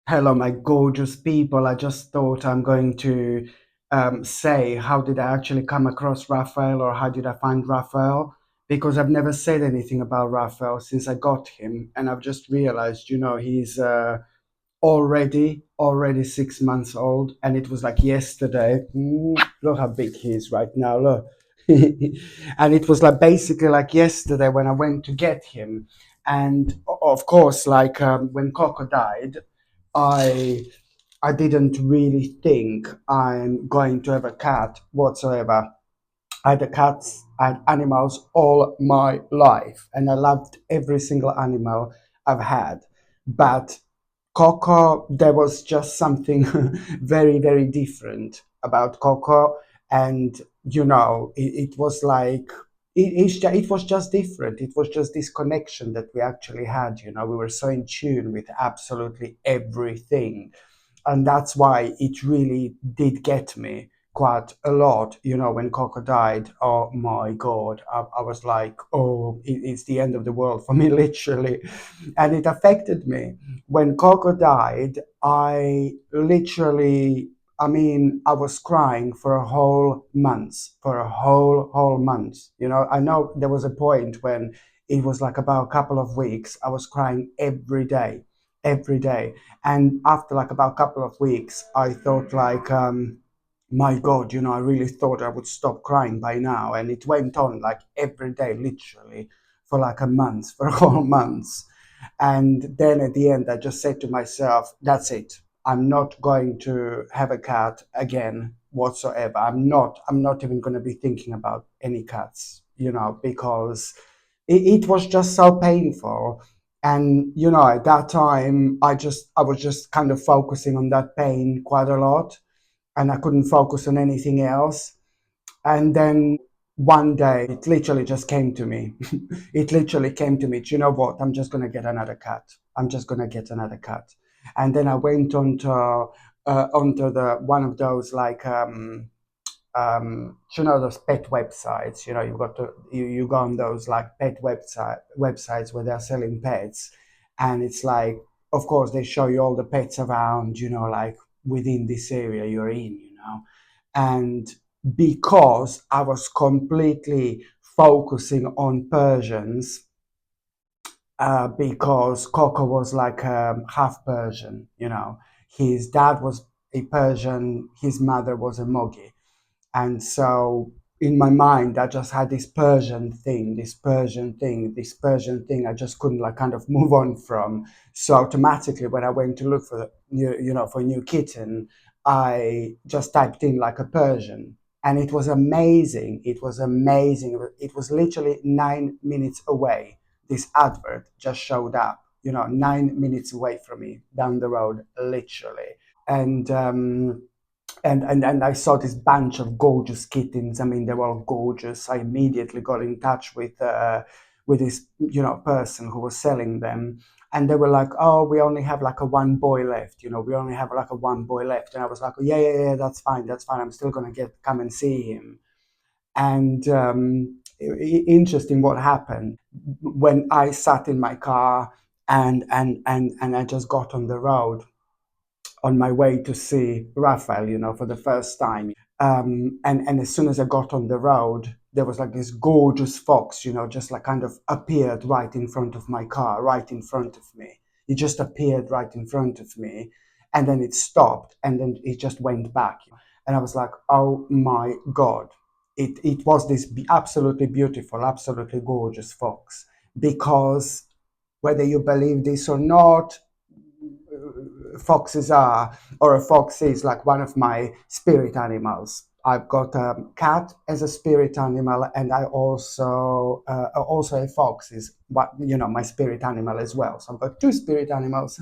Hello, my gorgeous people. I just thought I'm going to say how did I actually come across Raphael or how did I find Raphael? Because I've never said anything about Raphael since I got him, and I've just realized, he's already 6 months old, and it was like yesterday. Look how big he is right now. Look, and it was like basically like yesterday when I went to get him, and of course, like when Coco died, I I didn't really think I'm going to have a cat whatsoever. I had cats, I had animals all my life, and I loved every single animal I've had. But Coco, there was just something very, very different about Coco, and it was like it was just different. It was just this connection that we actually had. We were so in tune with absolutely everything, and that's why it really did get me quite a lot. When Coco died, oh my god, I was like, oh, it's the end of the world for me, literally. And it affected me when Coco died. I literally, I mean, I was crying for a whole month, for a whole month. I know there was a point when it was like about a couple of weeks I was crying every day. And after like about a couple of weeks, I thought like, my God, I really thought I would stop crying by now. And it went on like every day, literally, for like a month, for a whole month. And then at the end, I just said to myself, that's it. I'm not going to have a cat again whatsoever. I'm not even going to be thinking about any cats, because it was just so painful. And at that time, I was just kind of focusing on that pain quite a lot, and I couldn't focus on anything else. And then one day, it literally just came to me. It literally came to me. Do you know what? I'm just gonna get another cat. I'm just gonna get another cat. And then I went onto the one of those like those pet websites. You go on those like pet websites where they're selling pets, and it's like, of course, they show you all the pets around, like within this area you're in, and because I was completely focusing on Persians, because Coco was like half Persian, his dad was a Persian, his mother was a Mogi. And so in my mind, I just had this Persian thing, this Persian thing, this Persian thing. I just couldn't like kind of move on from. So automatically, when I went to look for for a new kitten, I just typed in like a Persian, and it was amazing. It was amazing. It was literally 9 minutes away. This advert just showed up. 9 minutes away from me down the road, literally. And and I saw this bunch of gorgeous kittens. I mean, they were all gorgeous. I immediately got in touch with this person who was selling them, and they were like, "Oh, we only have like a one boy left. We only have like a one boy left." And I was like, oh, "Yeah, yeah, yeah, that's fine, that's fine. I'm still gonna come and see him." And interesting what happened when I sat in my car and I just got on the road on my way to see Raphael, for the first time. And as soon as I got on the road, there was like this gorgeous fox, just like kind of appeared right in front of my car, right in front of me. It just appeared right in front of me, and then it stopped, and then it just went back. And I was like, oh my God. It was this absolutely beautiful, absolutely gorgeous fox. Because whether you believe this or not, foxes are, or a fox is like one of my spirit animals. I've got a cat as a spirit animal, and I also a fox is what my spirit animal as well. So I've got two spirit animals.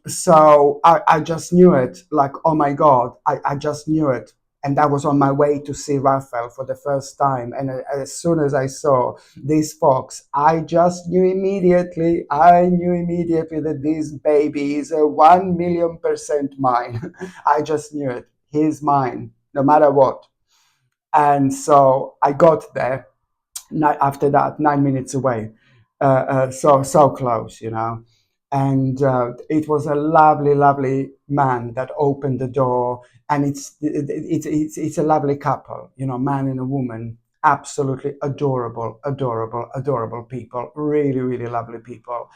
So I just knew it, like, oh my God, I just knew it. And I was on my way to see Raphael for the first time. And as soon as I saw this fox, I knew immediately that this baby is a 1,000,000% mine. I just knew it. He's mine, no matter what. And so I got there after that, 9 minutes away. So close. And it was a lovely, lovely man that opened the door. And it's a lovely couple, man and a woman. Absolutely adorable, adorable, adorable people. Really, really lovely people.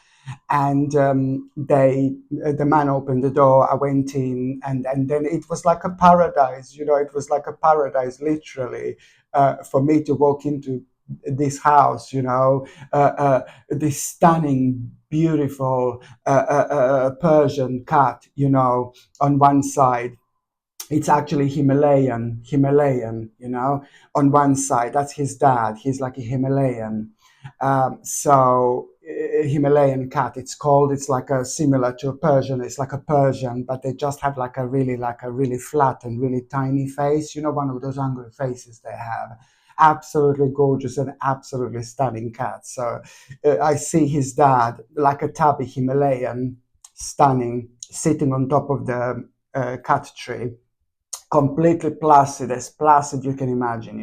And the man opened the door. I went in, and then it was like a paradise. It was like a paradise, literally, for me to walk into this house. This stunning, beautiful Persian cat. On one side, it's actually Himalayan, on one side. That's his dad. He's like a Himalayan. Himalayan cat, it's called. It's like a similar to a Persian. It's like a Persian, but they just have like a really flat and really tiny face. One of those angry faces they have. Absolutely gorgeous and absolutely stunning cat. So I see his dad, like a tabby Himalayan, stunning, sitting on top of the cat tree, completely placid, as placid you can imagine,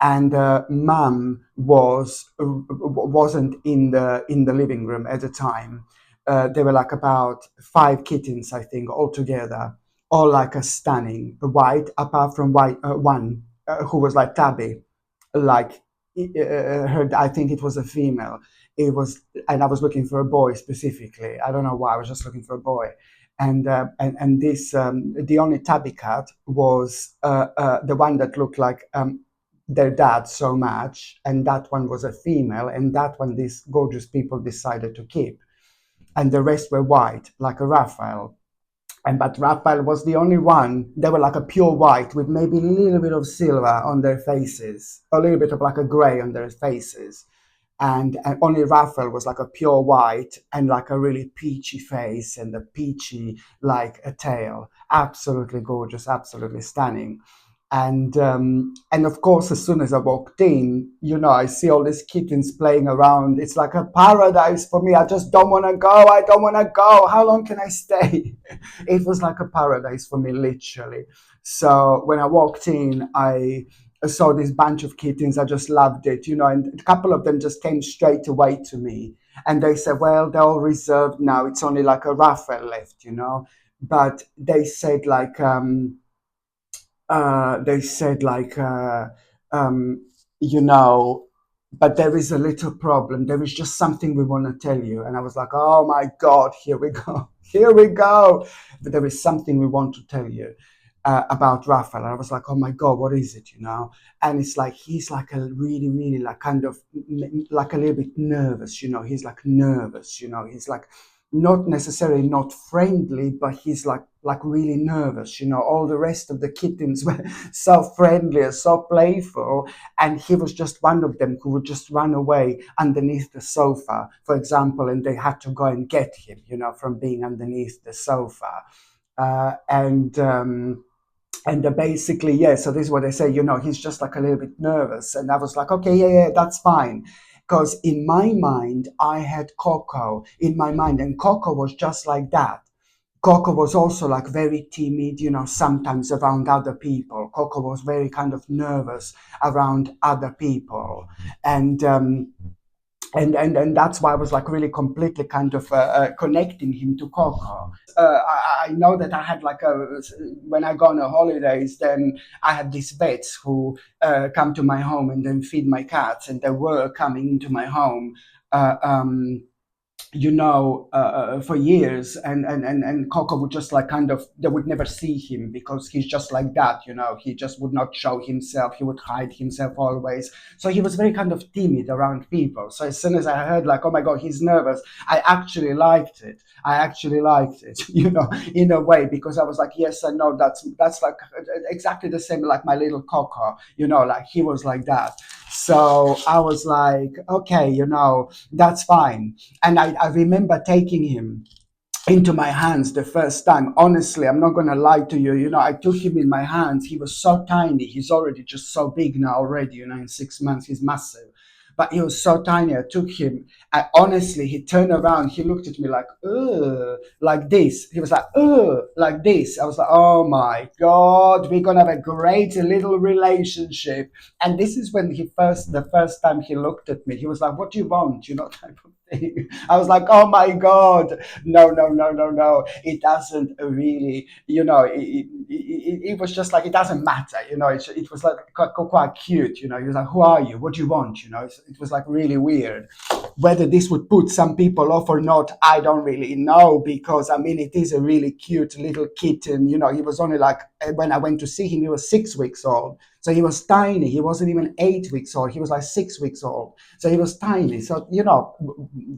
And mum wasn't in the living room at the time. There were like about 5 kittens, I think, altogether, all like a stunning white, apart from one who was like tabby, like her. I think it was a female. It was, and I was looking for a boy specifically. I don't know why. I was just looking for a boy, and this the only tabby cat was the one that looked like their dad so much, and that one was a female, and that one these gorgeous people decided to keep, and the rest were white, like a Raphael. And but Raphael was the only one. They were like a pure white with maybe a little bit of silver on their faces, a little bit of like a gray on their faces, and only Raphael was like a pure white and like a really peachy face and a peachy like a tail. Absolutely gorgeous, absolutely stunning. And of course, as soon as I walked in, I see all these kittens playing around. It's like a paradise for me. I just don't want to go. I don't want to go. How long can I stay? It was like a paradise for me, literally. So when I walked in, I saw this bunch of kittens. I just loved it, and a couple of them just came straight away to me. And they said, well, they're all reserved now. It's only like a Raphael left, But they said like um, you know but there is a little problem. There is just something we want to tell you. And I was like, oh my god, here we go. Here we go. But there is something we want to tell you about Raphael. And I was like, oh my god, what is it? And it's like he's like a really, really like kind of like a little bit nervous. He's like nervous. He's like not necessarily not friendly, but he's like really nervous. All the rest of the kittens were so friendly and so playful, and he was just one of them who would just run away underneath the sofa, for example, and they had to go and get him, from being underneath the sofa. Uh, and um, and basically, yeah, so this is what they say, he's just like a little bit nervous. And I was like, okay, yeah, yeah, that's fine. Because in my mind, I had Coco in my mind, and Coco was just like that. Coco was also like very timid, sometimes around other people. Coco was very kind of nervous around other people. And and that's why I was like really completely kind of connecting him to Coco. I know that I had like when I go on a holidays, then I had these vets who come to my home and then feed my cats, and they were coming into my home. Uh, um, for years, and Coco would just like kind of, they would never see him because he's just like that, he just would not show himself, he would hide himself always. So he was very kind of timid around people. So as soon as I heard like, oh my god, he's nervous, I actually liked it. In a way, because I was like, yes, I know that's like exactly the same like my little Coco, like he was like that. So I was like, okay, that's fine. And I remember taking him into my hands the first time. Honestly, I'm not gonna lie to you. I took him in my hands. He was so tiny. He's already just so big now already. In 6 months, he's massive. But he was so tiny. I took him. And honestly, he turned around. He looked at me like, ugh, like this. He was like, ugh, like this. I was like, oh my God, we're gonna have a great little relationship. And this is when the first time he looked at me, he was like, what do you want? Type of I was like, oh my God, no, no, no, no, no. It doesn't really, it was just like, it doesn't matter, it was like quite cute, He was like, who are you? What do you want? It was like really weird. Whether this would put some people off or not, I don't really know, because I mean, it is a really cute little kitten. He was only like, when I went to see him, he was 6 weeks old. So he was tiny. He wasn't even 8 weeks old. He was like 6 weeks old. So he was tiny. So,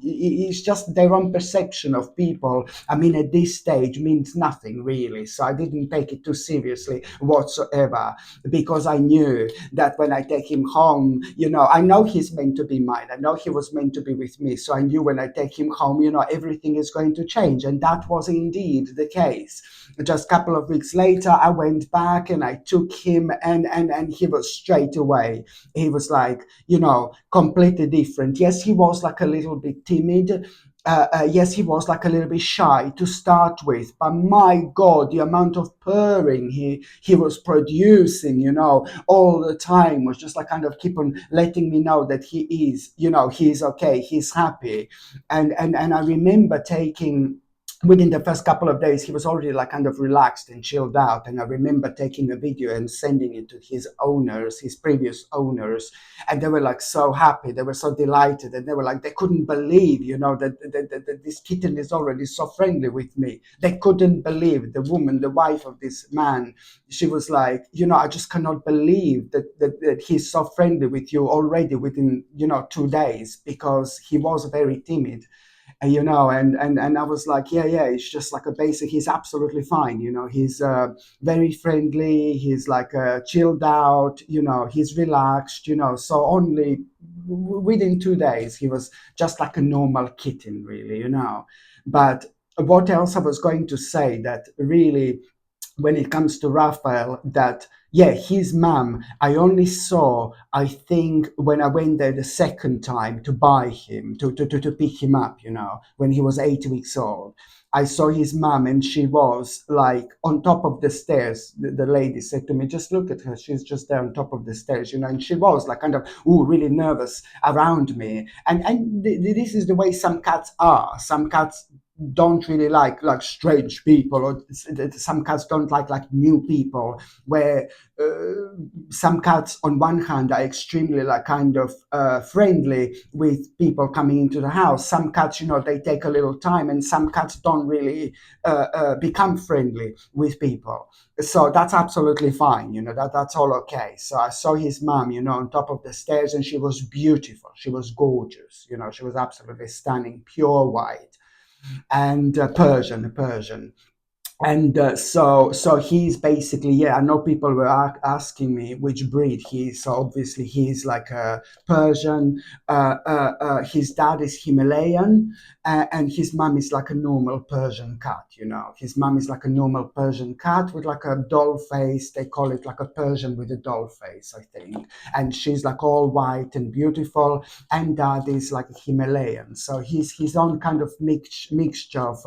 it's just their own perception of people. I mean, at this stage means nothing really. So I didn't take it too seriously whatsoever, because I knew that when I take him home, I know he's meant to be mine. I know he was meant to be with me. So I knew when I take him home, everything is going to change. And that was indeed the case. Just a couple of weeks later, I went back and I took him, and he was straight away. He was like, completely different. Yes, he was like a little bit timid. Yes, he was like a little bit shy to start with, but my God, the amount of purring he was producing, all the time, was just like kind of keep on letting me know that he's okay, he's happy, and I remember taking. Within the first couple of days, he was already like kind of relaxed and chilled out. And I remember taking a video and sending it to his owners, his previous owners, and they were like so happy, they were so delighted, and they were like, they couldn't believe, that this kitten is already so friendly with me. They couldn't believe. The woman, the wife of this man, she was like, I just cannot believe that he's so friendly with you already within 2 days, because he was very timid. And I was like, yeah, it's just like a basic. He's absolutely fine, he's very friendly, he's like chilled out, he's relaxed, so only within 2 days he was just like a normal kitten, really, but what else I was going to say, that really, when it comes to Raphael, that yeah, his mum, I only saw, I think, when I went there the second time to buy him, to pick him up, when he was 8 weeks old. I saw his mum, and she was like on top of the stairs. The lady said to me, just look at her. She's just there on top of the stairs, and she was like kind of, ooh, really nervous around me. And this is the way some cats are. Some cats don't really like strange people, or some cats don't like new people, where some cats on one hand are extremely like kind of friendly with people coming into the house. Some cats, they take a little time, and some cats don't really become friendly with people. So that's absolutely fine, that's all okay. So I saw his mom, on top of the stairs, and she was beautiful, she was gorgeous, she was absolutely stunning, pure white, and Persian. And so he's basically, yeah, I know people were asking me which breed he is. So obviously he's like a Persian. His dad is Himalayan, and his mom is like a normal Persian cat. His mom is like a normal Persian cat with like a doll face. They call it like a Persian with a doll face, I think. And she's like all white and beautiful, and dad is like a Himalayan. So he's his own kind of mixture of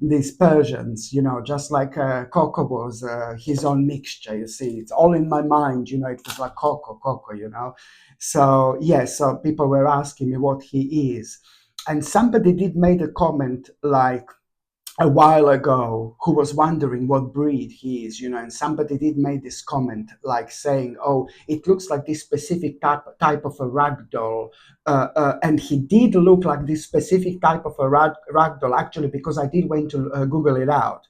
these Persians, just like Coco was his own mixture. You see, it's all in my mind. It was like Coco. So yeah, so people were asking me what he is, and somebody did make a comment like a while ago who was wondering what breed he is, and somebody did make this comment like saying, "Oh, it looks like this specific type of a ragdoll," and he did look like this specific type of a ragdoll actually, because I did went to Google it out,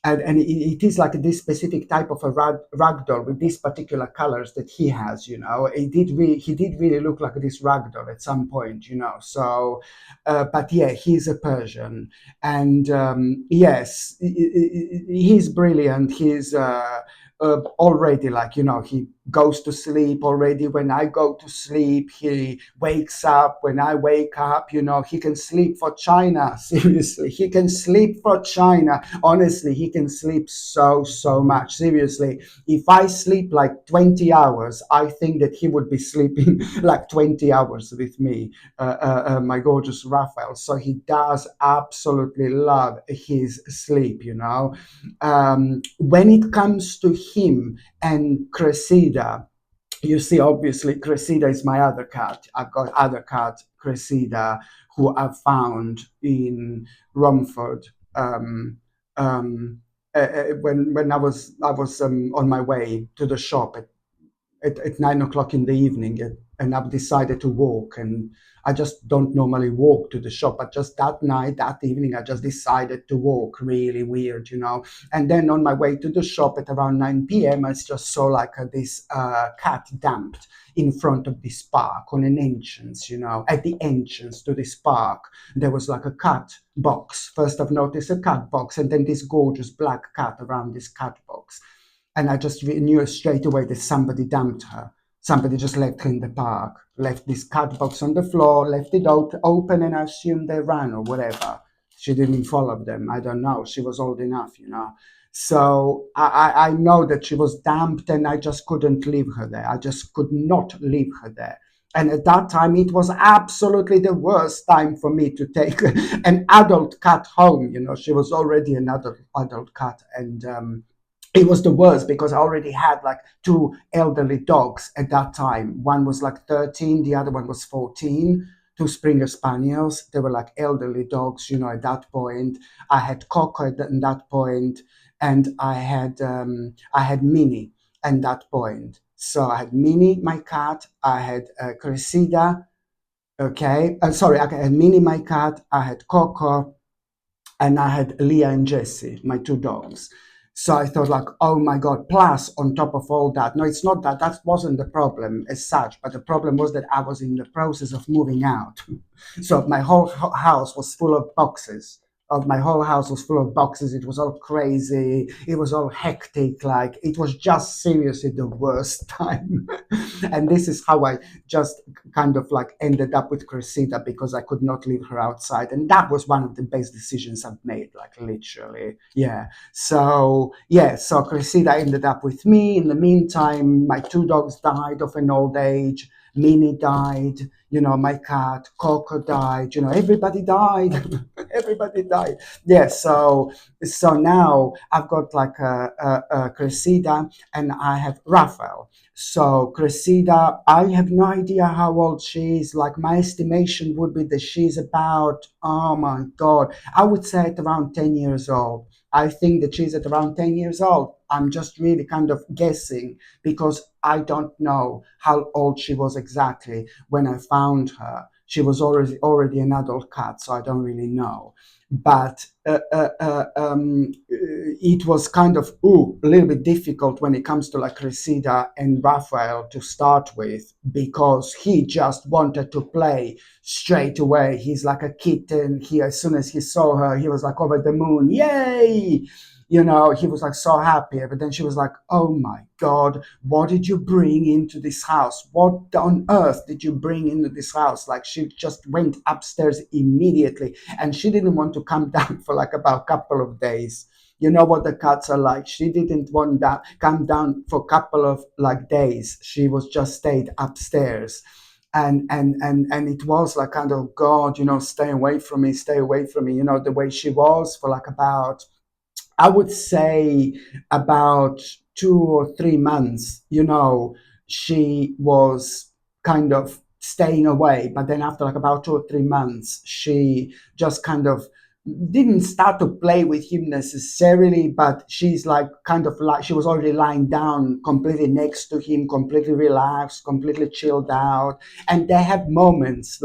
and it is like this specific type of a ragdoll with these particular colors that he has. He did really look like this ragdoll at some point. So but yeah, he's a Persian, and yes, he's brilliant. He's already, like, he goes to sleep already when I go to sleep. He wakes up when I wake up. He can sleep for China. Seriously, he can sleep for China. Honestly, he can sleep so much. Seriously, if I sleep like 20 hours, I think that he would be sleeping like 20 hours with me, my gorgeous Raphael. So he does absolutely love his sleep. When it comes to him and Cressida, you see, obviously, Cressida is my other cat. I've got other cat, Cressida, who I found in Romford. Um, um, when I was on my way to the shop at 9 o'clock in the evening, and I've decided to walk. And I just don't normally walk to the shop, but just that night, that evening, I just decided to walk. Really weird, you know. And then on my way to the shop at around 9 p.m., I just saw like this cat dumped in front of this park on an entrance, you know, at the entrance to this park. There was like a cat box. First, I've noticed a cat box, and then this gorgeous black cat around this cat box. And I just knew straight away that somebody dumped her. Somebody just left her in the park, left this cat box on the floor, left it open, and I assumed they ran or whatever. She didn't follow them. I don't know. She was old enough, you know. So I know that she was dumped, and I just couldn't leave her there. I just could not leave her there. And at that time, it was absolutely the worst time for me to take an adult cat home. You know, she was already an adult cat, and it was the worst because I already had like two elderly dogs at that time. One was like 13, the other one was 14, two Springer Spaniels. They were like elderly dogs, you know, at that point. I had Coco at that point, and I had Minnie at that point. So I had Minnie, my cat. I had Cressida. Okay, sorry, I had Minnie, my cat. I had Coco, and I had Leah and Jesse, my two dogs. So I thought, like, oh my God, plus on top of all that. No, it's not that. That wasn't the problem as such. But the problem was that I was in the process of moving out. So my whole house was full of boxes. My whole house was full of boxes. It was all crazy. It was all hectic. Like, it was just seriously the worst time. And this is how I just kind of like ended up with Cressida, because I could not leave her outside. And that was one of the best decisions I've made, like literally. Yeah. So, yeah, so Cressida ended up with me. In the meantime, my two dogs died of an old age. Minnie died, you know, my cat, Coco died, you know, everybody died. Everybody died. Yeah, so now I've got like a Cressida, and I have Raphael. So Cressida, I have no idea how old she is. Like, my estimation would be that she's about, oh my God, I would say at around 10 years old. I think that she's at around 10 years old. I'm just really kind of guessing, because I don't know how old she was exactly when I found her. She was already an adult cat, so I don't really know. But it was kind of a little bit difficult when it comes to like Cressida and Raphael to start with, because he just wanted to play straight away. He's like a kitten. He, as soon as he saw her, he was like over the moon. Yay! You know, he was like so happy. But then she was like, oh my God, what did you bring into this house? What on earth did you bring into this house? Like, she just went upstairs immediately, and she didn't want to come down for like about a couple of days. You know what the cats are like. She didn't want that come down for a couple of like days. She was just stayed upstairs. And it was like kind of, God, you know, stay away from me, stay away from me, you know, the way she was for like about, I would say, about 2 or 3 months, you know, she was kind of staying away. But then after like about 2 or 3 months, she just kind of didn't start to play with him necessarily, but she's like kind of like she was already lying down completely next to him, completely relaxed, completely chilled out. And they have moments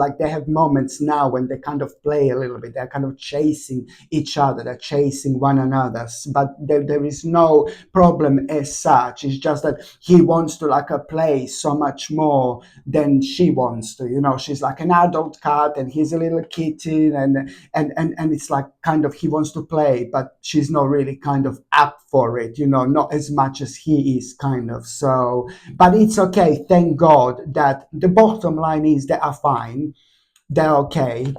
now when they kind of play a little bit. They're kind of chasing each other, they're chasing one another, but there is no problem as such. It's just that he wants to like play so much more than she wants to, you know. She's like an adult cat, and he's a little kitten, and it's like kind of he wants to play, but she's not really kind of up for it, you know, not as much as he is, kind of. So, but it's okay, thank God, that the bottom line is they are fine, they're okay,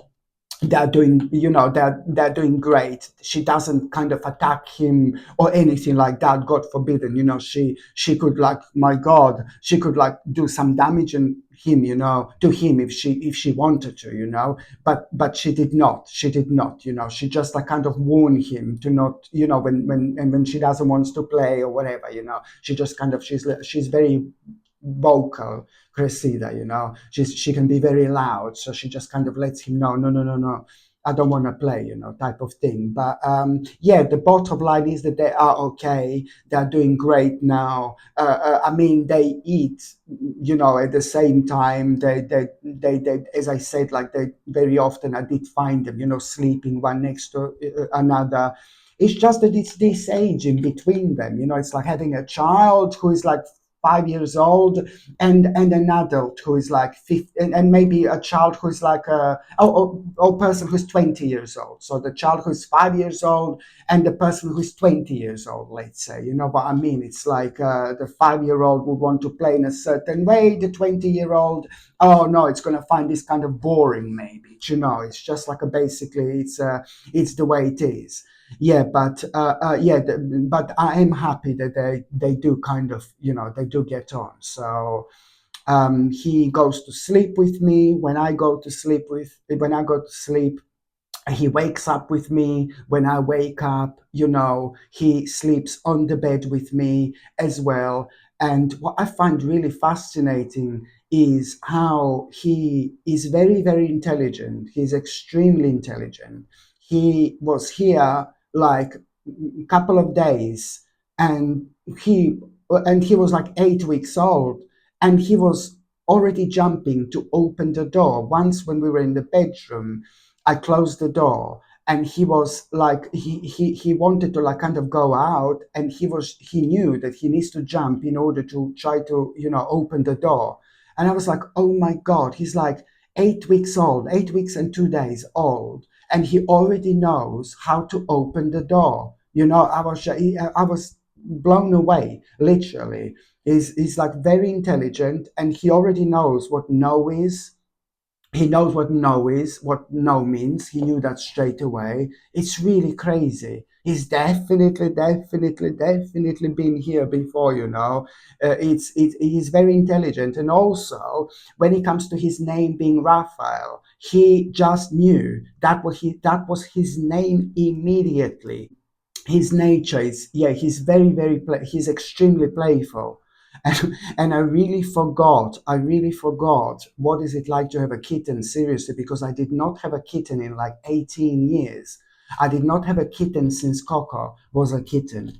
they're doing, you know, they're doing great. She doesn't kind of attack him or anything like that, God forbidden. You know, she could, like, my God, she could like do some damage in him, you know, to him, if she wanted to, you know. But she did not, you know. She just like kind of warned him to not, you know, when she doesn't want to play or whatever, you know. She just kind of, she's very vocal, Cressida, she can be very loud, so she just kind of lets him know, no, no, no, no, I don't want to play, type of thing. But yeah, the bottom line is that they are okay. They're doing great now. I mean, they eat, at the same time. They, as I said, like they very often I did find them, sleeping one next to another. It's just that it's this age in between them. It's like having a child who is like 5 years old and an adult who is like 50, and maybe a child who's like a person who's 20 years old. So the child who's 5 years old and the person who's 20 years old, let's say. You know what I mean? It's like the 5 year old would want to play in a certain way. The 20-year-old, oh no, it's going to find this kind of boring, maybe. It's just like basically it's the way it is. Yeah, but I am happy that they do kind of, they do get on. So he goes to sleep with me when I go to sleep. He wakes up with me when I wake up. He sleeps on the bed with me as well. And what I find really fascinating is how he is very, very intelligent. He's extremely intelligent. He was here like a couple of days, and he he was like 8 weeks old, and he was already jumping to open the door. Once when we were in the bedroom, I closed the door, and he was like he wanted to like kind of go out, and he knew that he needs to jump in order to try to open the door. And I was like, oh my god, he's like 8 weeks old, 8 weeks and 2 days old, and he already knows how to open the door. I was blown away, literally. He's like very intelligent, and he already knows what no is. He knows what no is, what no means. He knew that straight away. It's really crazy. He's definitely, definitely, definitely been here before. He's very intelligent, and also when it comes to his name being Raphael, he just knew that was his name immediately. His nature is, yeah, he's very, very he's extremely playful. And I really forgot what is it like to have a kitten, seriously, because I did not have a kitten in like 18 years. I did not have a kitten since Coco was a kitten.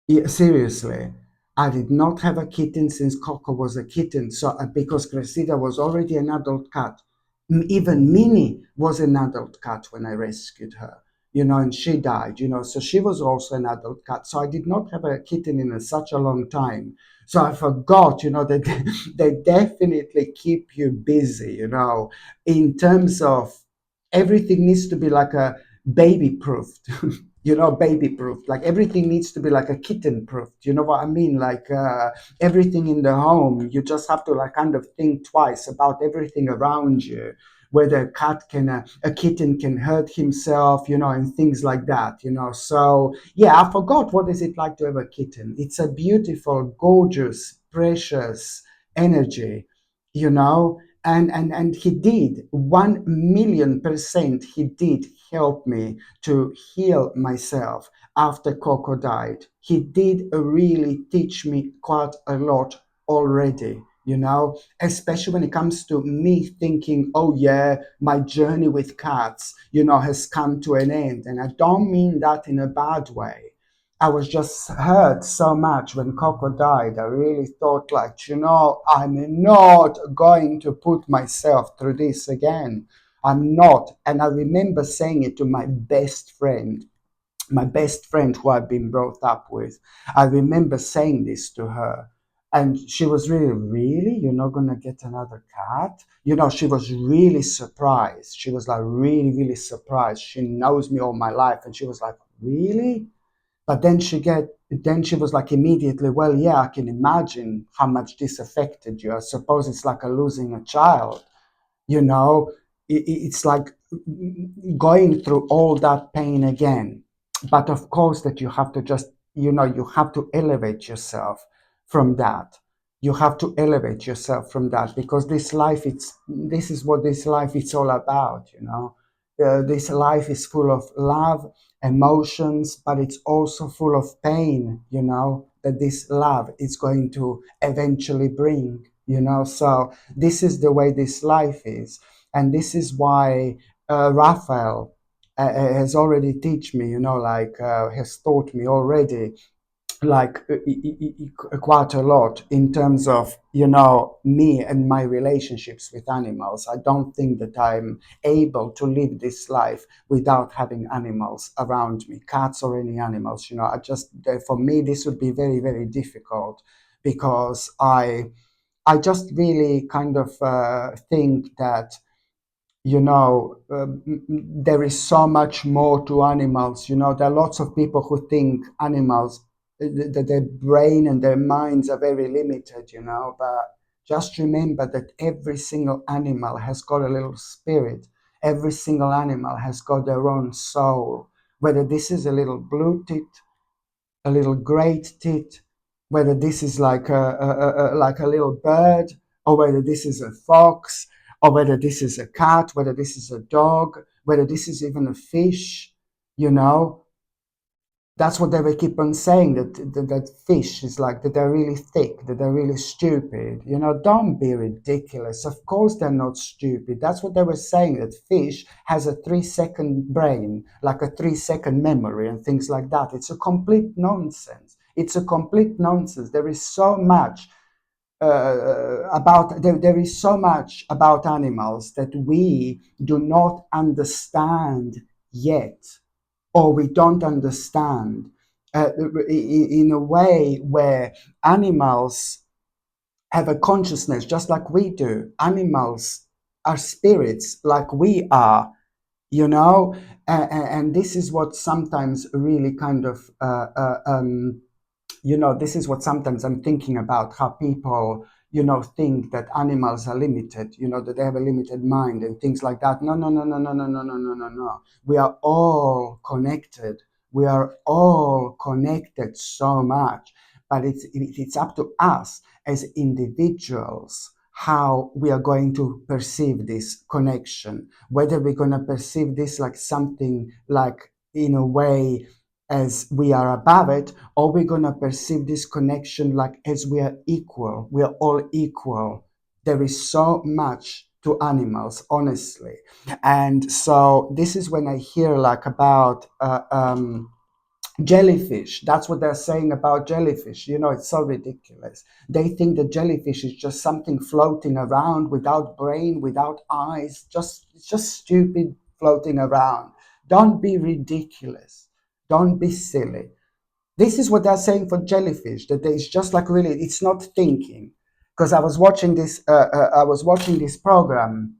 Yeah, seriously, I did not have a kitten since Coco was a kitten. So because Cressida was already an adult cat, even Minnie was an adult cat when I rescued her. And she died. So she was also an adult cat. So I did not have a kitten in such a long time. So I forgot, that they definitely keep you busy. In terms of everything needs to be like a baby proofed. Baby proof. Like everything needs to be like a kitten proof. You know what I mean? Like everything in the home, you just have to like kind of think twice about everything around you, whether a kitten can hurt himself, and things like that. So yeah, I forgot what is it like to have a kitten. It's a beautiful, gorgeous, precious energy, you know and he did 1,000,000% he did help me to heal myself after Coco died. He did really teach me quite a lot already, especially when it comes to me thinking, oh yeah, my journey with cats, has come to an end. And I don't mean that in a bad way. I was just hurt so much when Coco died. I really thought, like, I'm not going to put myself through this again. I'm not. And I remember saying it to my best friend who I've been brought up with. I remember saying this to her. And she was really, you're not going to get another cat? She was really surprised. She was like really, really surprised. She knows me all my life. And she was like, really? But then she was like immediately, well, yeah, I can imagine how much this affected you. I suppose it's like a losing a child. you know it's like going through all that pain again. But of course that you have to just, you have to elevate yourself from that. You have to elevate yourself from that, because this is what this life is all about. This life is full of love emotions, but it's also full of pain, that this love is going to eventually bring, So this is the way this life is. And this is why Raphael has already teach me, has taught me already, like quite a lot in terms of me and my relationships with animals. I don't think that I'm able to live this life without having animals around me, cats or any animals. I just, for me, this would be very, very difficult, because I just really kind of think that there is so much more to animals. There are lots of people who think animals, that their brain and their minds are very limited, but just remember that every single animal has got a little spirit. Every single animal has got their own soul, whether this is a little blue tit, a little great tit, whether this is like like a little bird, or whether this is a fox, or whether this is a cat, whether this is a dog, whether this is even a fish, you know. That's what they will keep on saying, that fish is like, that they're really thick, that they're really stupid. Don't be ridiculous. Of course they're not stupid. That's what they were saying, that fish has a 3-second brain, like a 3-second memory and things like that. It's a complete nonsense. It's a complete nonsense. There is so much there is so much about animals that we do not understand yet, or we don't understand in a way where animals have a consciousness just like we do. Animals are spirits like we are, and this is what sometimes really kind of this is what sometimes I'm thinking about, how people, think that animals are limited, that they have a limited mind and things like that. No, no, no, no, no, no, no, no, no, no, no. We are all connected. We are all connected so much, but it's up to us as individuals how we are going to perceive this connection, whether we're going to perceive this like something, like in a way as we are above it, or we're going to perceive this connection like as we are equal. We are all equal. There is so much to animals, honestly. And so this is when I hear like about jellyfish. That's what they're saying about jellyfish. It's so ridiculous. They think that jellyfish is just something floating around without brain, without eyes, it's just stupid floating around. Don't be ridiculous. Don't be silly. This is what they're saying for jellyfish, that it's just like, really, it's not thinking. Because I was watching this program,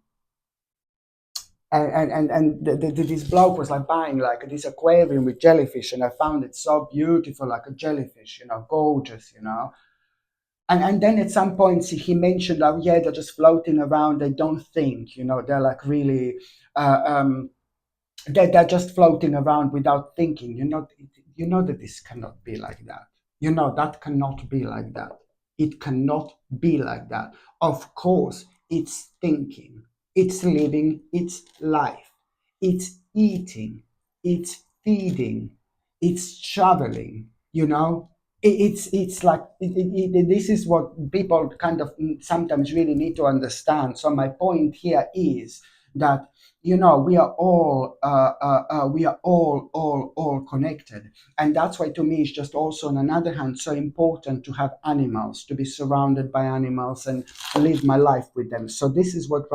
and this bloke was like buying like this aquarium with jellyfish, and I found it so beautiful, like a jellyfish, gorgeous, and then at some points he mentioned, like, yeah, they're just floating around, they don't think, they're like really they're just floating around without thinking. You know that this cannot be like that. That cannot be like that. It cannot be like that. Of course, it's thinking, it's living its life, it's eating, it's feeding, it's traveling. It's like this is what people kind of sometimes really need to understand. So my point here is that we are all all connected, and that's why, to me, it's just also on another hand so important to have animals, to be surrounded by animals and live my life with them. So this is what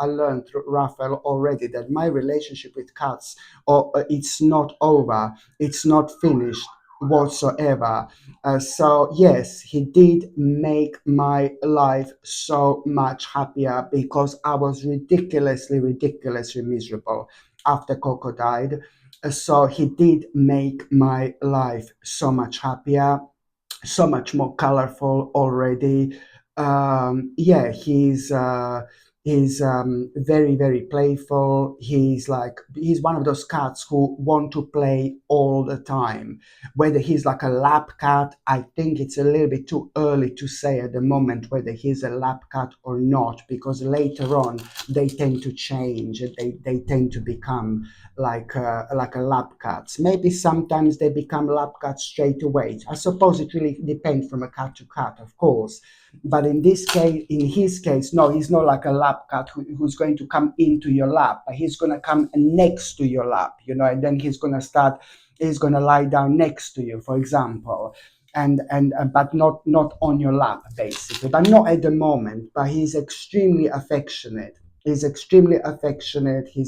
I learned through Raphael already, that my relationship with cats, or it's not over, it's not finished whatsoever. So yes, he did make my life so much happier, because I was ridiculously miserable after Coco died. So he did make my life so much happier, so much more colorful already. Yeah, He's very, very playful. He's one of those cats who want to play all the time. Whether he's like a lap cat, I think it's a little bit too early to say at the moment whether he's a lap cat or not, because later on they tend to change. They tend to become like a lap cats. Maybe sometimes they become lap cats straight away. I suppose it really depends from a cat to cat, of course. But in his case, no, he's not like a lap cat who's going to come into your lap, but he's going to come next to your lap, and then he's going to lie down next to you, for example. And but not on your lap, basically, but not at the moment. But he's extremely affectionate. He's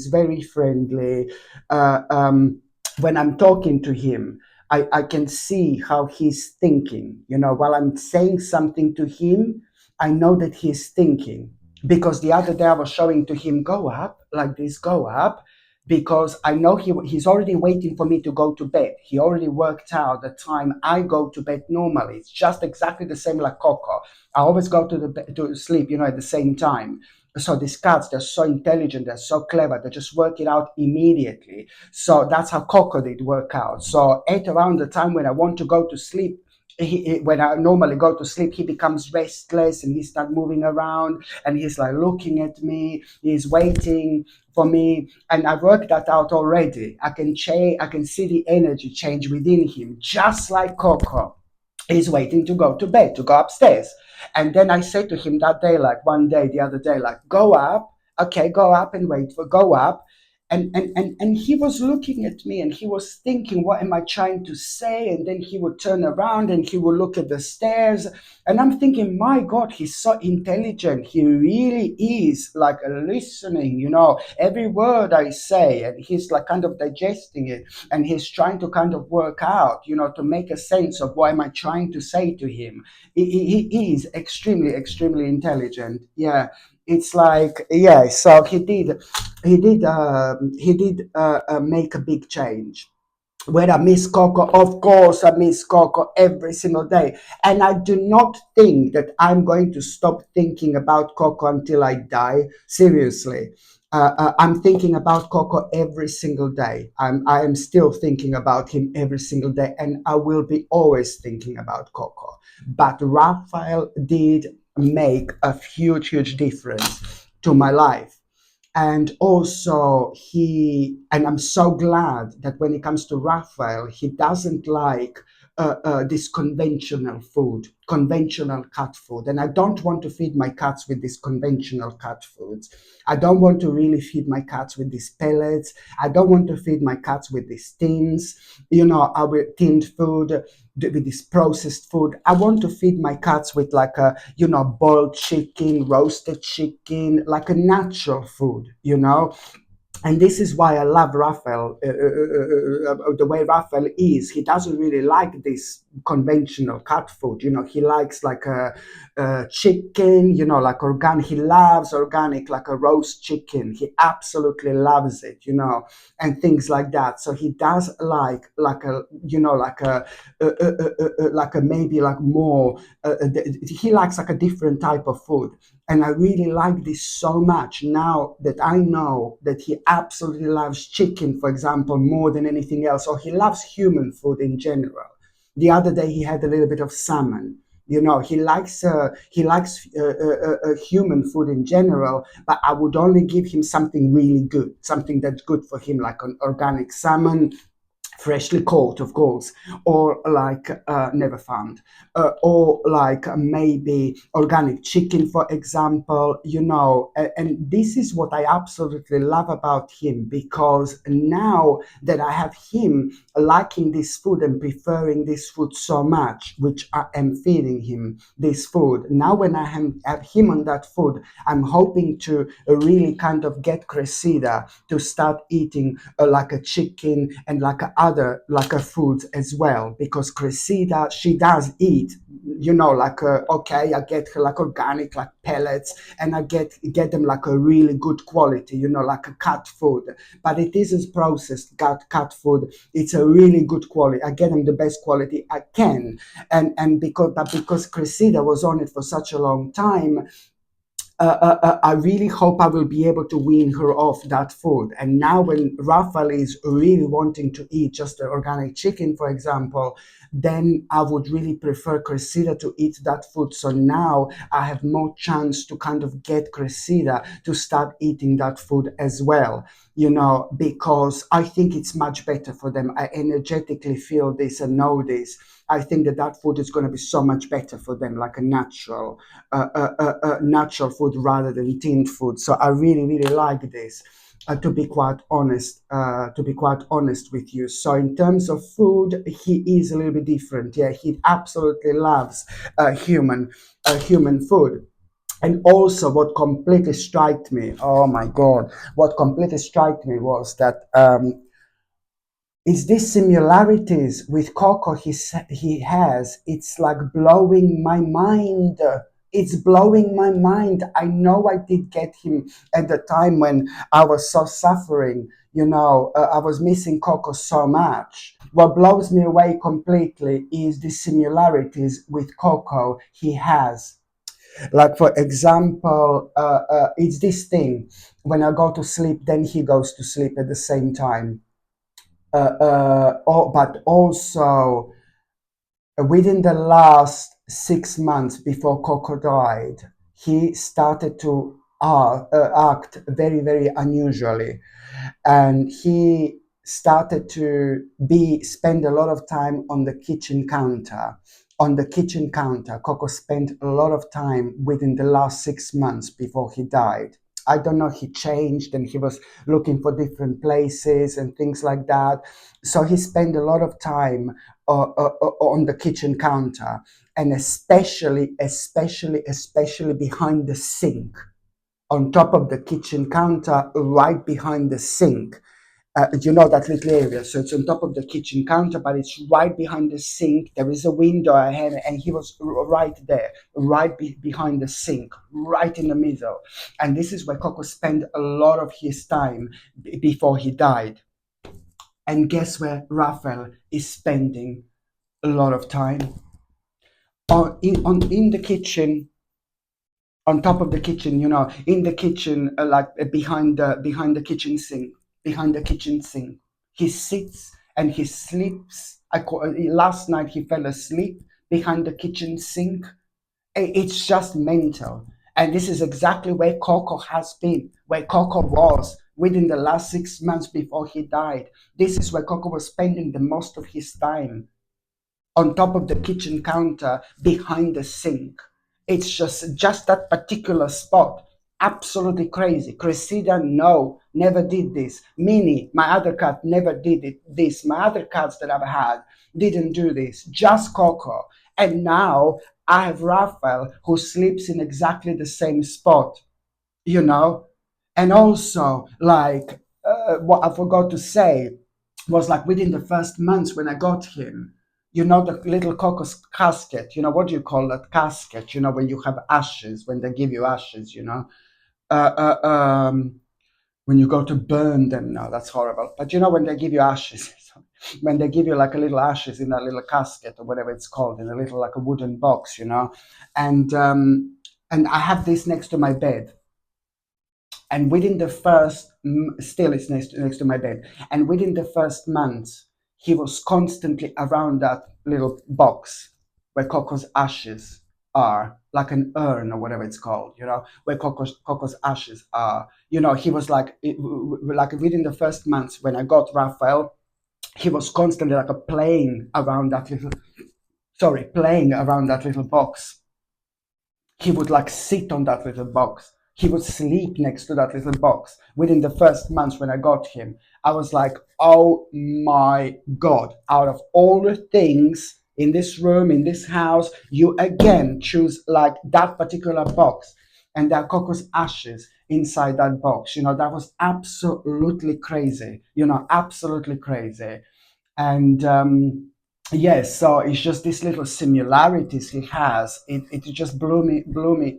very friendly. When I'm talking to him, I can see how he's thinking. While I'm saying something to him, I know that he's thinking. Because the other day I was showing to him, go up, like this, go up, because I know he's already waiting for me to go to bed. He already worked out the time I go to bed normally. It's just exactly the same like Coco. I always go to sleep, at the same time. So these cats, they're so intelligent, they're so clever, they just work it out immediately. So that's how Coco did work out. So at around the time when I want to go to sleep, when I normally go to sleep, he becomes restless and he starts moving around and he's like looking at me. He's waiting for me, and I've worked that out already. I can see the energy change within him, just like Coco. He's waiting to go to bed, to go upstairs. And then I said to him that day, like one day, the other day, like, go up, okay, go up and wait for, go up. And he was looking at me and he was thinking, what am I trying to say? And then he would turn around and he would look at the stairs. And I'm thinking, my God, he's so intelligent. He really is like listening, every word I say. And he's like kind of digesting it. And he's trying to kind of work out, to make a sense of what am I trying to say to him. He is extremely, extremely intelligent. Yeah. It's like, yeah, so he did make a big change. When I miss Coco, of course, I miss Coco every single day. And I do not think that I'm going to stop thinking about Coco until I die. Seriously. I'm thinking about Coco every single day. I am still thinking about him every single day, and I will be always thinking about Coco. But Raphael did make a huge, huge difference to my life. And also and I'm so glad that when it comes to Raphael, he doesn't like this conventional cat food. And I don't want to feed my cats with these conventional cat foods. I don't want to really feed my cats with these pellets. I don't want to feed my cats with these tins, our tinned food, with this processed food. I want to feed my cats with like a, boiled chicken, roasted chicken, like a natural food, and this is why I love Raphael, the way Raphael is. He doesn't really like this conventional cat food. He likes like a chicken, like organic. He loves organic, like a roast chicken. He absolutely loves it, and things like that. So he does like a, like a maybe like more. He likes like a different type of food. And I really like this so much now that I know that he absolutely loves chicken, for example, more than anything else, or he loves human food in general. The other day he had a little bit of salmon. He likes human food in general, but I would only give him something really good, something that's good for him, like an organic salmon, freshly caught, of course, or like never found, or like maybe organic chicken, for example, and this is what I absolutely love about him, because now that I have him liking this food and preferring this food so much, which I am feeding him this food, now when I have him on that food, I'm hoping to really kind of get Cressida to start eating like a chicken and like a other like a foods as well, because Cressida, she does eat, like okay, I get her like organic, like pellets, and I get them like a really good quality, like a cat food, but it isn't processed cat food. It's a really good quality. I get them the best quality I can, and because Cressida was on it for such a long time, I really hope I will be able to wean her off that food. And now, when Raphael is really wanting to eat just the organic chicken, for example, then I would really prefer Cressida to eat that food. So now I have more chance to kind of get Cressida to start eating that food as well, because I think it's much better for them. I energetically feel this and know this. I think that that food is going to be so much better for them, like a natural food rather than tinned food. So I really, really like this. To be quite honest with you. So in terms of food, he is a little bit different. Yeah, he absolutely loves human food. And also, what completely struck me, oh my God, what completely struck me was that it's these similarities with Coco he has. It's like blowing my mind. It's blowing my mind. I know I did get him at the time when I was so suffering. I was missing Coco so much. What blows me away completely is the similarities with Coco he has. Like, for example, it's this thing. When I go to sleep, then he goes to sleep at the same time. But also within the last 6 months before Coco died, he started to act very, very unusually, and he started to be spend a lot of time on the kitchen counter. On the kitchen counter, Coco spent a lot of time within the last 6 months before he died. I don't know, he changed and he was looking for different places and things like that. So he spent a lot of time on the kitchen counter, and especially behind the sink, on top of the kitchen counter, right behind the sink. That little area. So it's on top of the kitchen counter, but it's right behind the sink. There is a window ahead, and he was right there, right behind the sink, right in the middle. And this is where Coco spent a lot of his time before he died. And guess where Raphael is spending a lot of time? In the kitchen, on top of the kitchen, in the kitchen, like behind the kitchen sink, behind the kitchen sink. He sits and he sleeps. Last night he fell asleep behind the kitchen sink. It's just mental. And this is exactly where Coco has been, where Coco was within the last 6 months before he died. This is where Coco was spending the most of his time, on top of the kitchen counter behind the sink. It's just that particular spot. Absolutely crazy. Cressida, no, never did this. Minnie, my other cat, never did this. My other cats that I've had didn't do this. Just Coco. And now I have Raphael, who sleeps in exactly the same spot, you know? And also, like, what I forgot to say was, like, within the first months when I got him, the little cocos casket, what do you call that casket, when you have ashes, when they give you ashes, uh, uh, um, when you go to burn them. No, that's horrible. But when they give you ashes, when they give you like a little ashes in that little casket or whatever it's called, in a little, like a wooden box, and I have this next to my bed. And within the first, still it's next to my bed. And within the first month, he was constantly around that little box where Coco's ashes are, like an urn or whatever it's called, where Coco's ashes are. He was like within the first months when I got Raphael, he was constantly like playing around that little box. He would like sit on that little box. He would sleep next to that little box. Within the first months when I got him, I was like, oh my God, out of all the things in this room, in this house, you again choose like that particular box. And there are Coco's ashes inside that box. That was absolutely crazy. Absolutely crazy. And yes, so it's just these little similarities he has. It just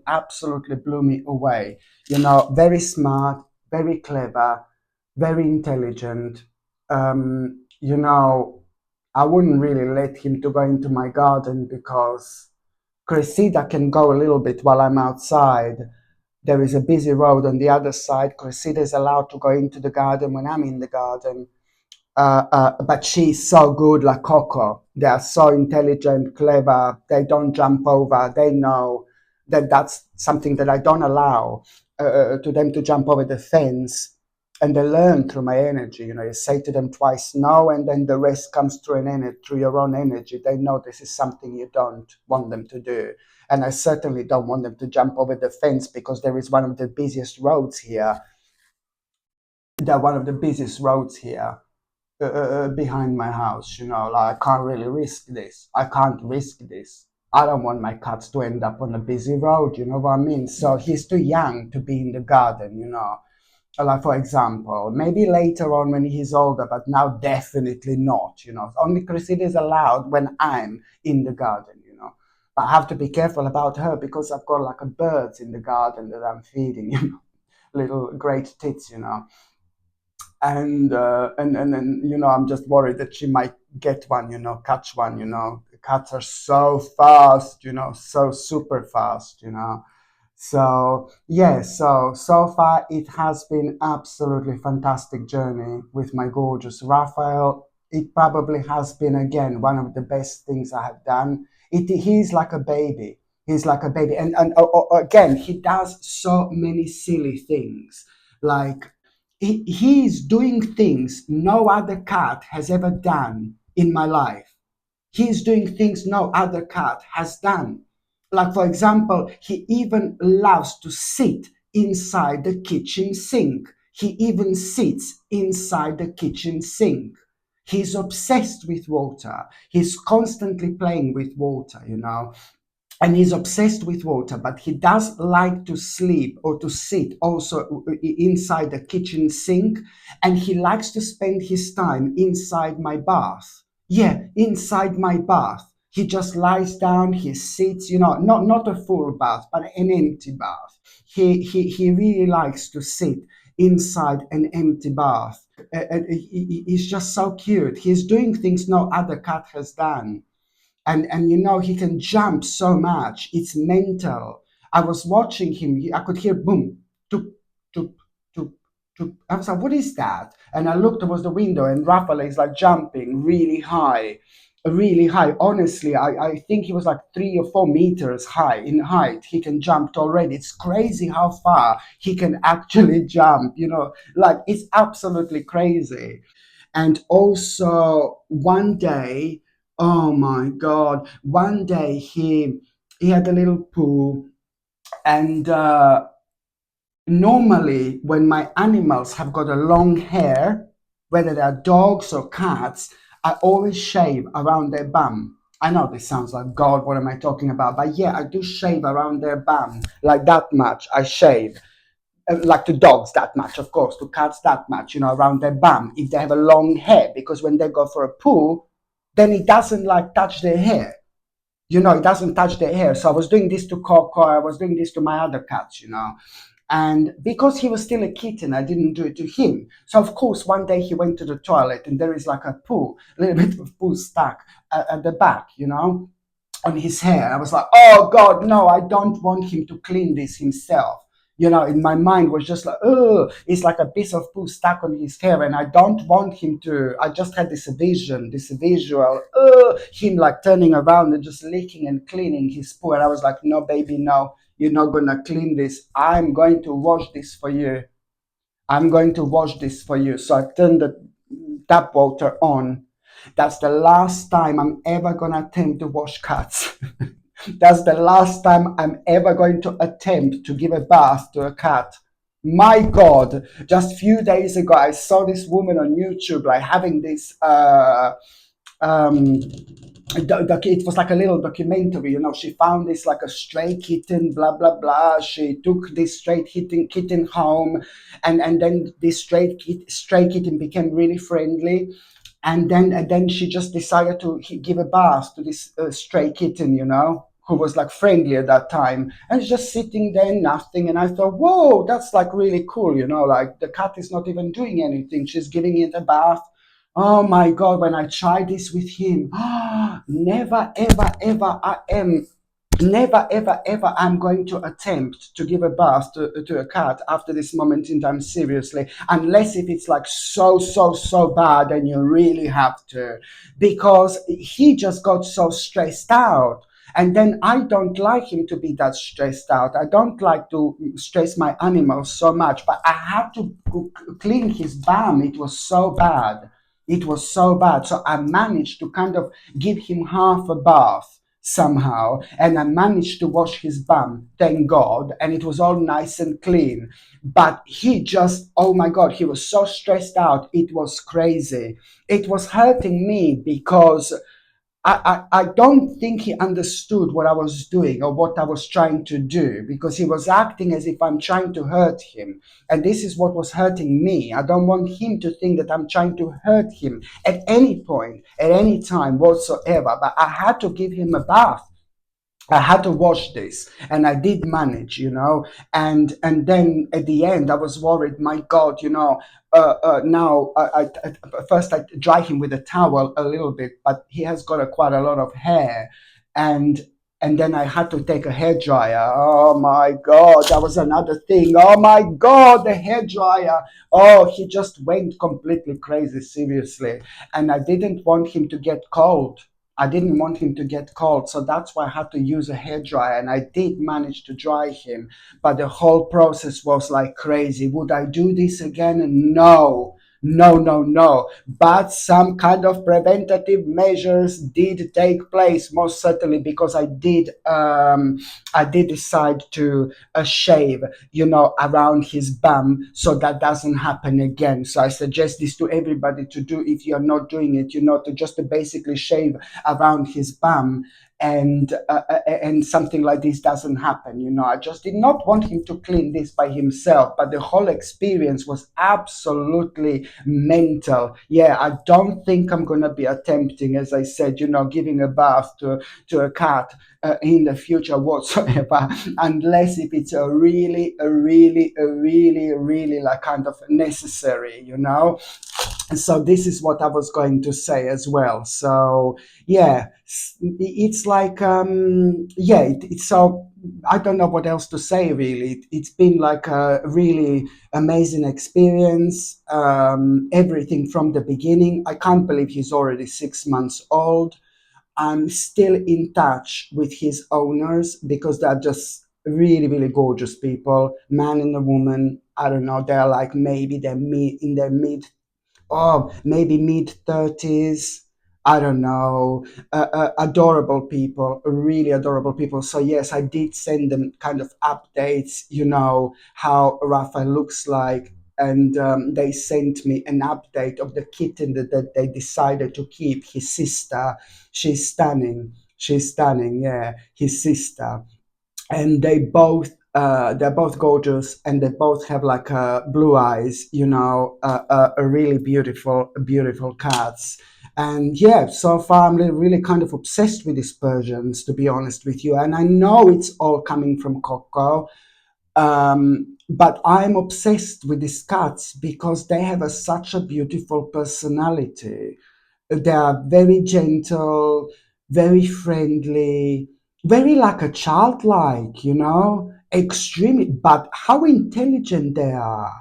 absolutely blew me away. Very smart, very clever, very intelligent. I wouldn't really let him to go into my garden because Cressida can go a little bit while I'm outside, There is a busy road on the other side. Cressida is allowed to go into the garden when I'm in the garden. But she's so good, like Coco. They are so intelligent, clever. They don't jump over. They know that that's something that I don't allow to them to jump over the fence. And they learn through my energy. You know, you say to them twice no, and then the rest comes through through your own energy. They know this is something you don't want them to do. And I certainly don't want them to jump over the fence because there is one of the busiest roads here. They're one of the busiest roads here behind my house. You know, like I can't really risk this. I can't risk this. I don't want my cats to end up on a busy road. You know what I mean? So he's too young to be in the garden. You know, like for example, maybe later on when he's older, but now definitely not. You know, only Cressida is allowed when I'm in the garden. You know. But I have to be careful about her because I've got like a birds in the garden that I'm feeding, you know, little great tits, you know, and then you know I'm just worried that she might get one, you know, catch one, you know. The cats are so fast, you know, so super fast, you know. So yeah, so far it has been absolutely fantastic journey with my gorgeous Raphael. It probably has been again one of the best things I have done. He's like a baby. He's like a baby, and again he does so many silly things, like he's doing things no other cat has ever done in my life. He's doing things no other cat has done. Like, for example, he even loves to sit inside the kitchen sink. He even sits inside the kitchen sink. He's obsessed with water. He's constantly playing with water, you know, and he's obsessed with water, but he does like to sleep or to sit also inside the kitchen sink, and he likes to spend his time inside my bath. Yeah, inside my bath. He just lies down, he sits, you know, not a full bath, but an empty bath. He really likes to sit inside an empty bath. He's just so cute. He's doing things no other cat has done, and you know he can jump so much, it's mental. I was watching him, I could hear boom, toop, toop, toop, toop. I was like, what is that? And I looked towards the window, and Raphael is like jumping really high, really high. Honestly, I think he was like 3 or 4 meters high in height. He can jump already. It's crazy how far he can actually jump, you know, like it's absolutely crazy. And also one day, oh my God, one day he had a little poo, and normally when my animals have got a long hair, whether they're dogs or cats, I always shave around their bum. I know this sounds like, God, what am I talking about? But yeah, I do shave around their bum, like that much. I shave like to dogs that much, of course, to cats that much, you know, around their bum if they have a long hair, because when they go for a poo, then it doesn't like touch their hair. You know, it doesn't touch their hair. So I was doing this to Coco, I was doing this to my other cats, you know. And because he was still a kitten, I didn't do it to him. So of course, one day he went to the toilet and there is like a poo, a little bit of poo stuck at the back, you know, on his hair. I was like, oh God, no, I don't want him to clean this himself. You know, in my mind was just like, oh, it's like a piece of poo stuck on his hair, and I don't want him to. I just had this vision, this visual, him like turning around and just licking and cleaning his poo. And I was like, no, baby, no, you're not gonna clean this. I'm going to wash this for you. I'm going to wash this for you. So I turned the tap water on. That's the last time I'm ever going to attempt to wash cats. That's the last time I'm ever going to attempt to give a bath to a cat. My God, just a few days ago, I saw this woman on YouTube like having this um it was like a little documentary, you know. She found this like a stray kitten, blah blah blah. She took this stray kitten home, and then this stray kitten became really friendly, and then she just decided to give a bath to this stray kitten, you know, who was like friendly at that time, and it's just sitting there nothing. And I thought, whoa, that's like really cool, you know, like the cat is not even doing anything, she's giving it a bath. Oh my God, when I tried this with him, never, ever, ever, I am. Never, ever, ever I'm going to attempt to give a bath to a cat after this moment in time, seriously, unless if it's like so, so, so bad and you really have to, because he just got so stressed out. And then I don't like him to be that stressed out. I don't like to stress my animals so much, but I had to clean his bum. It was so bad. It was so bad. So I managed to kind of give him half a bath somehow, and I managed to wash his bum, thank God, and it was all nice and clean. But he just, oh my God, he was so stressed out. It was crazy. It was hurting me because I don't think he understood what I was doing or what I was trying to do, because he was acting as if I'm trying to hurt him. And this is what was hurting me. I don't want him to think that I'm trying to hurt him at any point, at any time whatsoever. But I had to give him a bath. I had to wash this, and I did manage, and then at the end I was worried. My God, now first I dry him with a towel a little bit, but he has got quite a lot of hair, and then I had to take a hair dryer. Oh my God, that was another thing. Oh my God, the hair dryer. Oh, he just went completely crazy, seriously, and I didn't want him to get cold. I didn't want him to get cold, so that's why I had to use a hairdryer, and I did manage to dry him. But the whole process was like crazy. Would I do this again? No, no, no, no. But some kind of preventative measures did take place, most certainly, because I did decide to shave, around his bum, so that doesn't happen again. So I suggest this to everybody to do if you're not doing it, to just to basically shave around his bum, and something like this doesn't happen. I just did not want him to clean this by himself, but the whole experience was absolutely mental. Yeah, I don't think I'm going to be attempting, as I said, giving a bath to a cat in the future whatsoever, unless if it's a really like kind of necessary, and so this is what I was going to say as well. So yeah, it's like yeah, it's so I don't know what else to say really. It's been like a really amazing experience. Everything from the beginning. I can't believe he's already 6 months old. I'm still in touch with his owners because they're just really, really gorgeous people, man and a woman. I don't know. They're like maybe in their maybe mid 30s. I don't know. Adorable people, really adorable people. So yes, I did send them kind of updates, how Raphael looks like. And they sent me an update of the kitten that they decided to keep, his sister. She's stunning. She's stunning, yeah, his sister. And they're both gorgeous, and they both have like blue eyes, a really beautiful cats. And yeah, so far I'm really kind of obsessed with these Persians, to be honest with you, and I know it's all coming from Coco. But I'm obsessed with these cats because they have such a beautiful personality. They are very gentle, very friendly, very like a childlike, extremely, but how intelligent they are.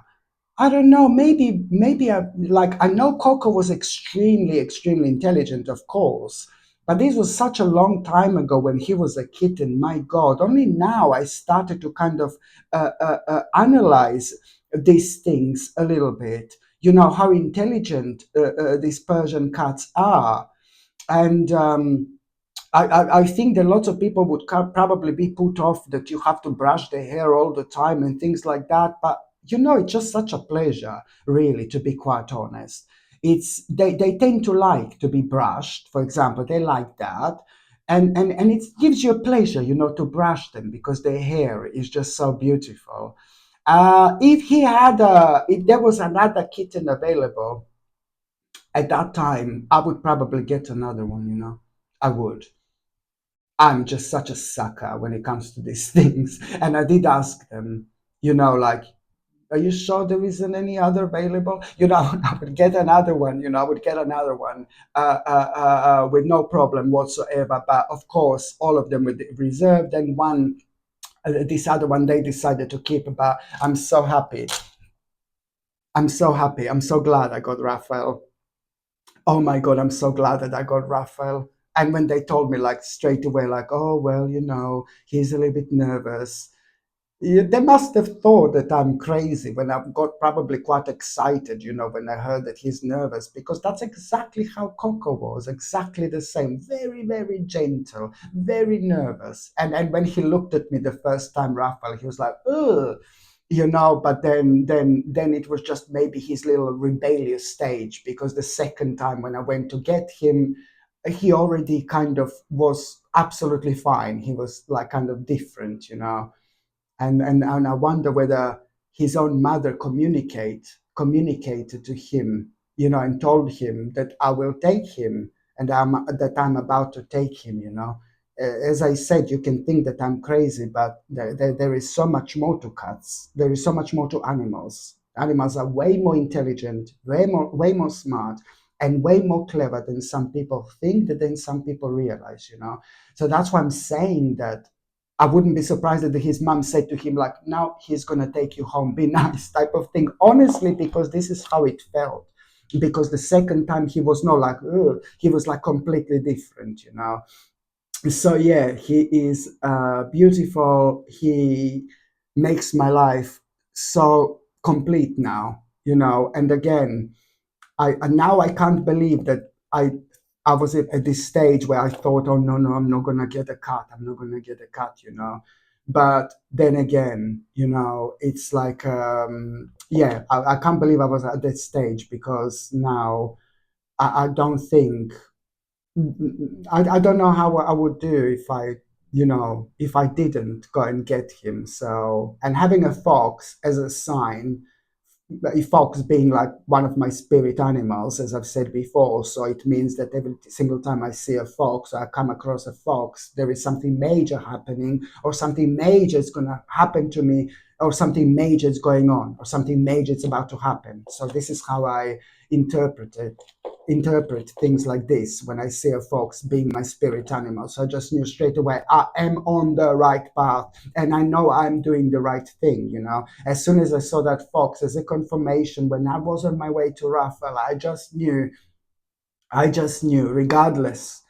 I don't know. Maybe like I know Coco was extremely intelligent, of course, but this was such a long time ago when he was a kitten. My God, only now I started to kind of analyze these things a little bit. How intelligent these Persian cats are, and I think that lots of people would probably be put off that you have to brush their hair all the time and things like that. But it's just such a pleasure, really, to be quite honest. They tend to like to be brushed, for example, they like that. And it gives you a pleasure, to brush them because their hair is just so beautiful. If there was another kitten available at that time, I would probably get another one, I would. I'm just such a sucker when it comes to these things. And I did ask them, like, Are you sure there isn't any other available? I would get another one. I would get another one with no problem whatsoever. But of course, all of them were reserved, and one, this other one, they decided to keep. But I'm so happy. I'm so happy. I'm so glad I got Raphael. Oh my God, I'm so glad that I got Raphael. And when they told me like straight away, like, oh, well, he's a little bit nervous. Yeah, they must have thought that I'm crazy when I got probably quite excited, when I heard that he's nervous, because that's exactly how Coco was, exactly the same. Very, very gentle, very nervous. And when he looked at me the first time, Raphael, he was like, ugh, but then it was just maybe his little rebellious stage, because the second time when I went to get him, he already kind of was absolutely fine. He was like kind of different. And I wonder whether his own mother communicated to him, and told him that I will take him, and that I'm about to take him. As I said, you can think that I'm crazy, but there is so much more to cats. There is so much more to animals. Animals are way more intelligent, way more smart, and way more clever than some people think, than some people realize. So that's why I'm saying that I wouldn't be surprised that his mom said to him, like, now he's going to take you home, be nice, type of thing. Honestly, because this is how it felt. Because the second time he was not like, ugh, he was like completely different. So, yeah, he is beautiful. He makes my life so complete now. And again, now I can't believe that I was at this stage where I thought, oh no, I'm not gonna get a cut. I'm not gonna get a cut. But then again, it's like, yeah, I can't believe I was at that stage, because now I don't think I don't know how I would do if I didn't go and get him. So, and having a fox as a sign, a fox being like one of my spirit animals, as I've said before. So it means that every single time I see a fox, or I come across a fox, there is something major happening, or something major is going to happen to me, or something major is going on, or something major is about to happen. So this is how I interpret it. Interpret things like this when I see a fox being my spirit animal. So I just knew straight away I am on the right path, and I know I'm doing the right thing. As soon as I saw that fox as a confirmation when I was on my way to Raphael, I just knew, regardless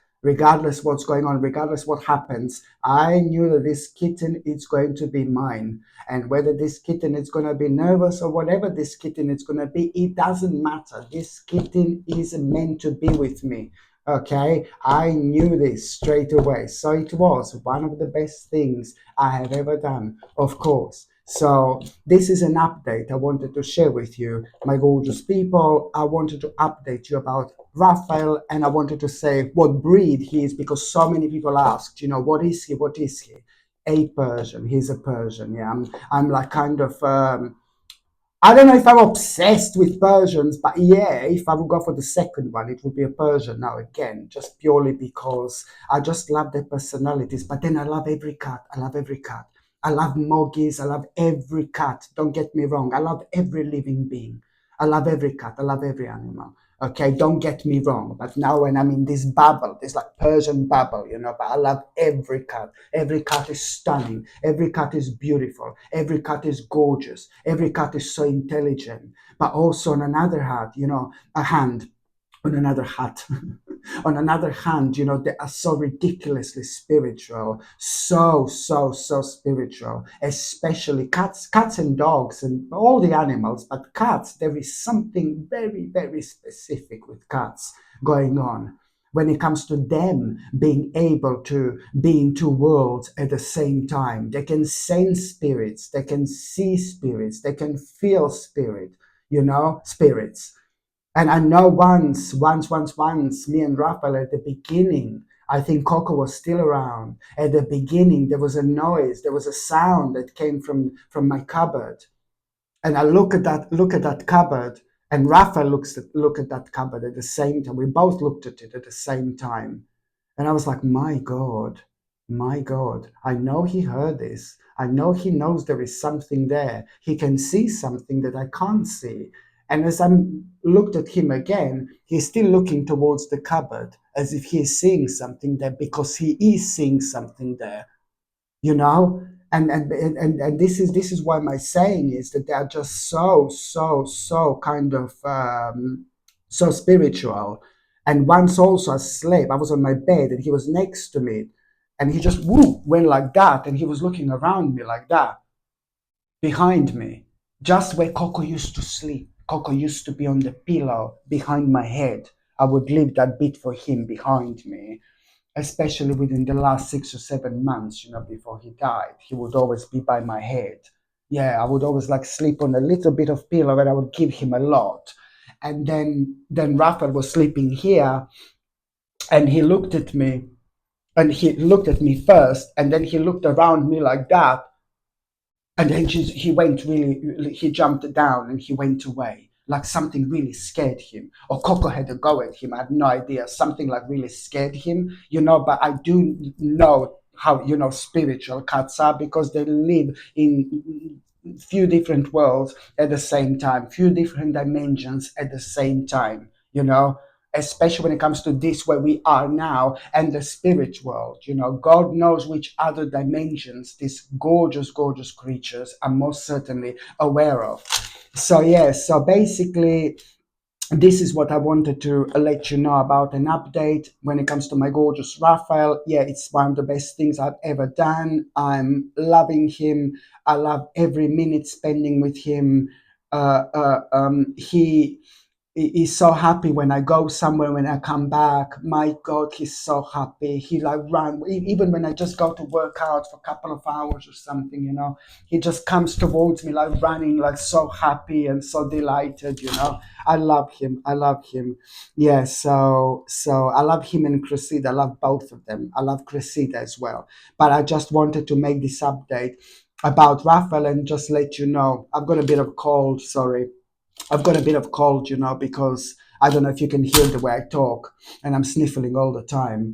what's going on, regardless what happens, I knew that this kitten is going to be mine. And whether this kitten is going to be nervous or whatever this kitten is going to be, it doesn't matter. This kitten is meant to be with me. Okay, I knew this straight away. So it was one of the best things I have ever done, of course. So this is an update I wanted to share with you, my gorgeous people. I wanted to update you about Raphael, and I wanted to say what breed he is, because so many people asked, what is he? What is he? A Persian. He's a Persian. Yeah, I'm like kind of. I don't know if I'm obsessed with Persians, but yeah, if I would go for the second one, it would be a Persian now again, just purely because I just love their personalities. But then I love every cat. I love every cat. I love moggies. I love every cat. Don't get me wrong. I love every living being. I love every cat. I love every animal. Okay, don't get me wrong. But now when I'm in this bubble, this like Persian bubble, but I love every cat. Every cat is stunning. Every cat is beautiful. Every cat is gorgeous. Every cat is so intelligent. But also on another hand, on another hat. On another hand, they are so ridiculously spiritual, so spiritual, especially cats and dogs and all the animals. But cats, there is something very, very specific with cats going on when it comes to them being able to be in two worlds at the same time. They can sense spirits, they can see spirits, they can feel spirits. And I know once, me and Raphael at the beginning, I think Coco was still around. At the beginning, there was a noise, there was a sound that came from my cupboard. And I look at that cupboard, and Raphael look at that cupboard at the same time. We both looked at it at the same time. And I was like, my God, My God, I know he heard this. I know he knows there is something there. He can see something that I can't see. And as I looked at him again, he's still looking towards the cupboard as if he is seeing something there because he is seeing something there, you know? And this is why my saying is that they are just so kind of so spiritual. And once also asleep, I was on my bed and he was next to me, and he just woo went like that, and he was looking around me like that behind me, just where Coco used to sleep. Coco used to be on the pillow behind my head. I would leave that bit for him behind me, especially within the last 6 or 7 months, before he died. He would always be by my head. Yeah, I would always like sleep on a little bit of pillow, and I would give him a lot. And then Raphael was sleeping here, and he looked at me, and he looked at me first, and then he looked around me like that, and then he went really, he jumped down and he went away. Like something really scared him. Or Coco had a go at him. I have no idea. Something like really scared him, but I do know how, spiritual cats are, because they live in few different worlds at the same time, few different dimensions at the same time, especially when it comes to this where we are now and the spirit world. God knows which other dimensions these gorgeous creatures are most certainly aware of. So yes, so basically this is what I wanted to let you know about, an update when it comes to my gorgeous Raphael. Yeah, it's one of the best things I've ever done. I'm loving him. I love every minute spending with him. He's so happy when I go somewhere, when I come back. My God, he's so happy. He like run, even when I just go to work out for a couple of hours or something, he just comes towards me like running, like so happy and so delighted. I love him. I love him. Yeah, so I love him and Cressida. I love both of them. I love Cressida as well. But I just wanted to make this update about Raphael and just let you know. I've got a bit of cold, sorry. I've got a bit of cold, because I don't know if you can hear the way I talk, and I'm sniffling all the time.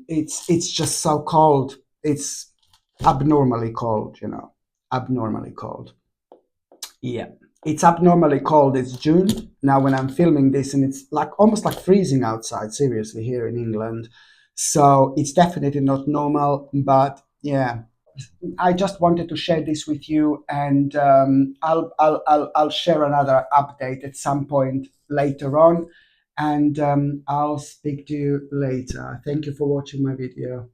It's just so cold. It's abnormally cold, abnormally cold. Yeah, it's abnormally cold. It's June now when I'm filming this, and it's like almost like freezing outside. Seriously, here in England, so it's definitely not normal. But yeah, I just wanted to share this with you, and I'll share another update at some point later on, and I'll speak to you later. Thank you for watching my video.